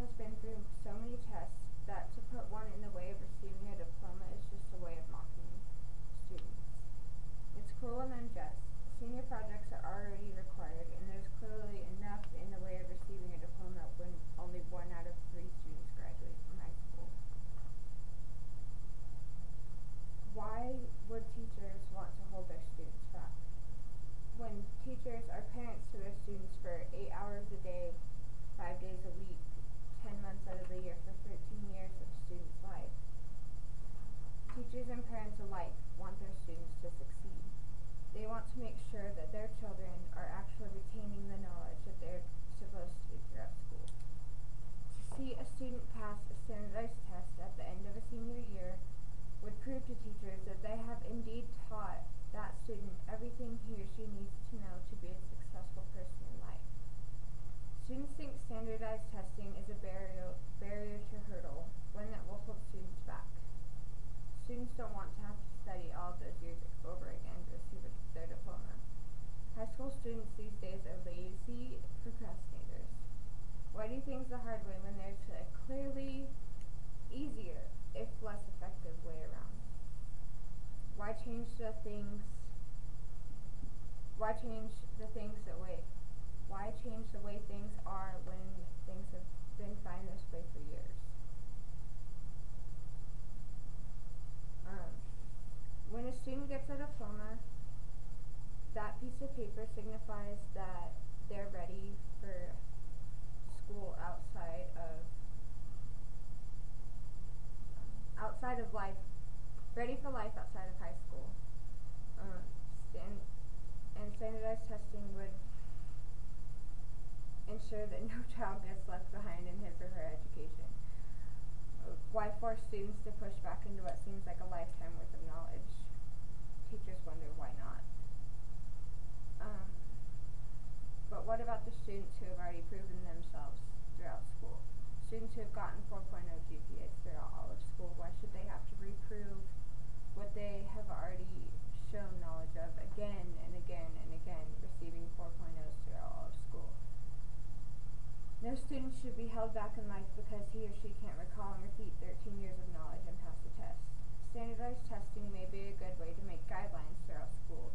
has been through so many tests that to put one in the way of receiving a diploma is just a way of mocking students. It's cruel and unjust. Senior projects are already required, and there's clearly enough in the way of receiving a diploma when only 1 out of 3 students graduate from high school. Why would teachers want to hold their students back? When teachers are parents to their students for 8 hours a day, 5 days a week, 10 months out of the year for 13 years of a student's life. Teachers and parents alike want their students to succeed. They want to make sure that their children are actually retaining the knowledge that they're supposed to throughout school. To see a student pass a standardized test at the end of a senior year would prove to teachers that they have indeed taught that student everything he or she needs to know to be a successful person in life. Students think standardized testing is a barrier to hurdle, one that will hold students back. Students don't want to have to study all of those years over again to receive their diploma. High school students these days are lazy procrastinators. Why do things the hard way when there's a clearly easier, if less effective, way around? Why change the things way things are when things have been fine this way for years? When a student gets a diploma, that piece of paper signifies that they're ready for school outside of life, ready for life outside of high school. Standardized testing would ensure that no child gets left behind in his or her education. Why force students to push back into what seems like a lifetime worth of knowledge? Teachers wonder why not. But what about the students who have already proven themselves throughout school? Students who have gotten 4.0 GPAs throughout all of school, why should they have to reprove what they have already shown knowledge of again and again and again, receiving 4.0s throughout all of school? No student should be held back in life because he or she can't recall and repeat 13 years of knowledge and pass the test. Standardized testing may be a good way to make guidelines throughout school